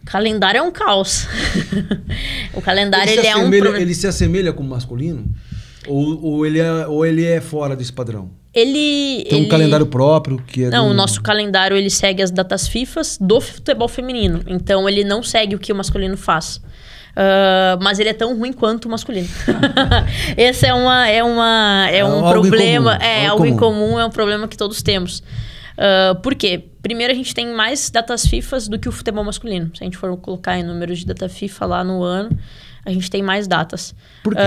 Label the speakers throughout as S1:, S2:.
S1: Calendário é um caos. O calendário
S2: Ele,
S1: ele é um problema.
S2: ele se assemelha com o masculino? Ou ele é fora desse padrão? Tem um calendário próprio que é
S1: Não, o nosso calendário ele segue as datas FIFA do futebol feminino. Então ele não segue o que o masculino faz. Mas ele é tão ruim quanto o masculino. Esse é um problema. É algo incomum, é um problema que todos temos. Por quê? Primeiro, a gente tem mais datas FIFA do que o futebol masculino. Se a gente for colocar em números de data FIFA lá no ano, a gente tem mais datas.
S2: Por quê?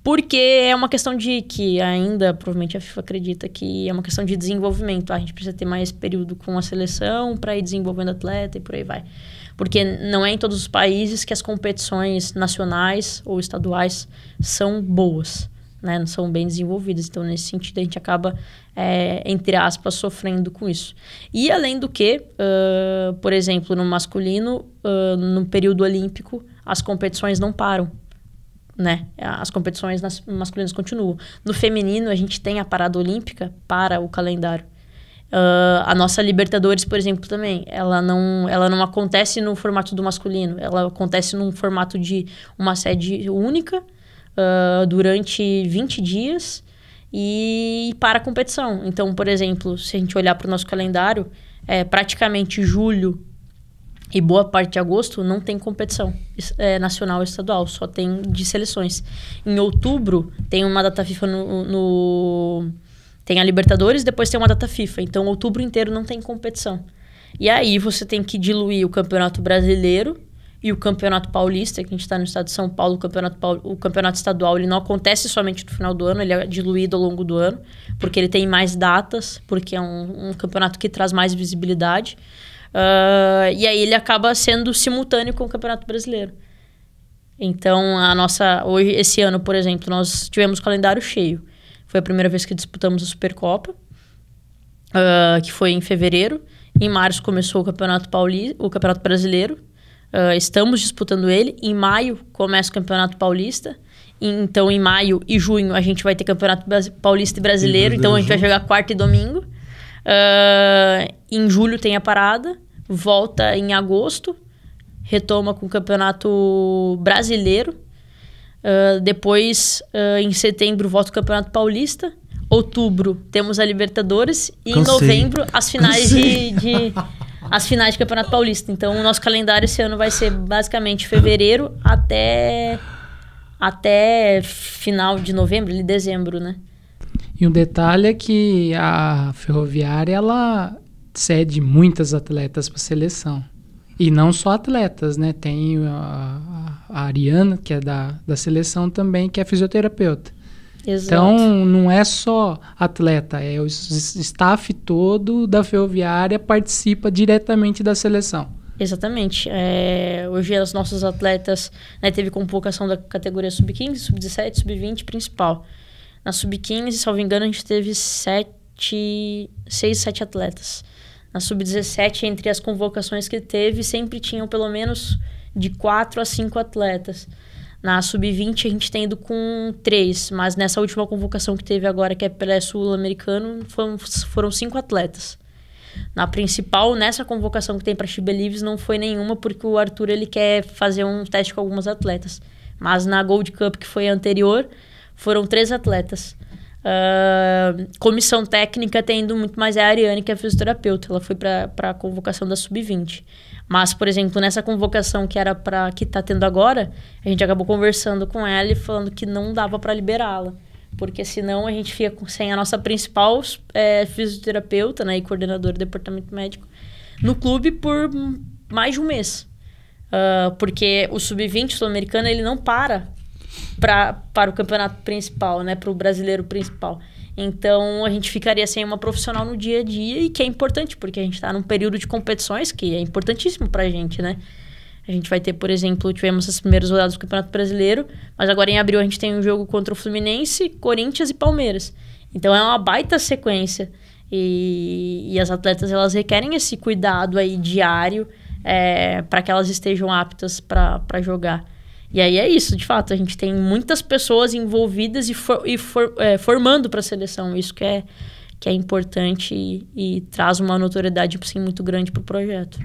S1: Porque é uma questão de que ainda, provavelmente a FIFA acredita que é uma questão de desenvolvimento. A gente precisa ter mais período com a seleção para ir desenvolvendo atleta e por aí vai. Porque não é em todos os países que as competições nacionais ou estaduais são boas, né? Não são bem desenvolvidas. Então, nesse sentido, a gente acaba, entre aspas, sofrendo com isso. E, além do que, por exemplo, no masculino, no período olímpico, as competições não param, né? As competições masculinas continuam. No feminino, a gente tem a parada olímpica para o calendário. A nossa Libertadores, por exemplo, também, ela não acontece no formato do masculino, ela acontece num formato de uma sede única, durante 20 dias e para a competição. Então, por exemplo, se a gente olhar para o nosso calendário, praticamente julho e boa parte de agosto não tem competição nacional e estadual, só tem de seleções. Em outubro tem uma data FIFA tem a Libertadores, depois tem uma data FIFA. Então, outubro inteiro não tem competição. E aí, você tem que diluir o Campeonato Brasileiro e o Campeonato Paulista, que a gente está no estado de São Paulo. O Campeonato Estadual ele não acontece somente no final do ano, ele é diluído ao longo do ano, porque ele tem mais datas, porque é um campeonato que traz mais visibilidade. E aí, ele acaba sendo simultâneo com o Campeonato Brasileiro. Então, hoje, esse ano, por exemplo, nós tivemos o calendário cheio. Foi a primeira vez que disputamos a Supercopa, que foi em fevereiro. Em março começou o Campeonato Brasileiro. Estamos disputando ele. Em maio começa o Campeonato Paulista. Então, em maio e junho, a gente vai ter Campeonato Paulista e Brasileiro. Então, a gente vai jogar quarta e domingo. Em julho tem a parada. Volta em agosto. Retoma com o Campeonato Brasileiro. Depois, em setembro, volta o Campeonato Paulista. Outubro, temos a Libertadores. E em novembro, as finais as finais de Campeonato Paulista. Então, o nosso calendário esse ano vai ser basicamente fevereiro até final de novembro, ali dezembro, né?
S3: E um detalhe é que a Ferroviária, ela cede muitas atletas para a seleção. E não só atletas, né? Tem a Ariana, que é da seleção também, que é fisioterapeuta. Exato. Então, não é só atleta, o staff todo da Ferroviária participa diretamente da seleção.
S1: Exatamente. Hoje, os nossos atletas, né, teve convocação da categoria sub-15, sub-17, sub-20 principal. Na sub-15, salvo engano, a gente teve 6, 7 atletas. Na sub-17, entre as convocações que teve, sempre tinham pelo menos de 4 a 5 atletas. Na sub-20, a gente tem ido com 3, mas nessa última convocação que teve agora, que é pela Sul-Americano, foram 5 atletas. Na principal, nessa convocação que tem para She Believes, não foi nenhuma, porque o Arthur ele quer fazer um teste com algumas atletas. Mas na Gold Cup, que foi a anterior, foram 3 atletas. Comissão técnica tendo muito mais a Ariane, que é fisioterapeuta. Ela foi para a convocação da sub-20. Mas, por exemplo, nessa convocação que era para que está tendo agora, a gente acabou conversando com ela e falando que não dava para liberá-la, porque senão a gente fica sem a nossa principal fisioterapeuta, né, e coordenadora do departamento médico no clube por mais de um mês. Porque o sub-20 sul-americano ele não para o campeonato principal, né, para o brasileiro principal. Então, a gente ficaria sem uma profissional no dia a dia, e que é importante, porque a gente está num período de competições que é importantíssimo para a gente, né? A gente vai ter, por exemplo, tivemos as primeiras rodadas do Campeonato Brasileiro, mas agora em abril a gente tem um jogo contra o Fluminense, Corinthians e Palmeiras. Então, é uma baita sequência. E as atletas, elas requerem esse cuidado aí diário para que elas estejam aptas para jogar. E aí é isso, de fato, a gente tem muitas pessoas envolvidas formando para a seleção. Isso que é importante e traz uma notoriedade, assim, muito grande para o projeto.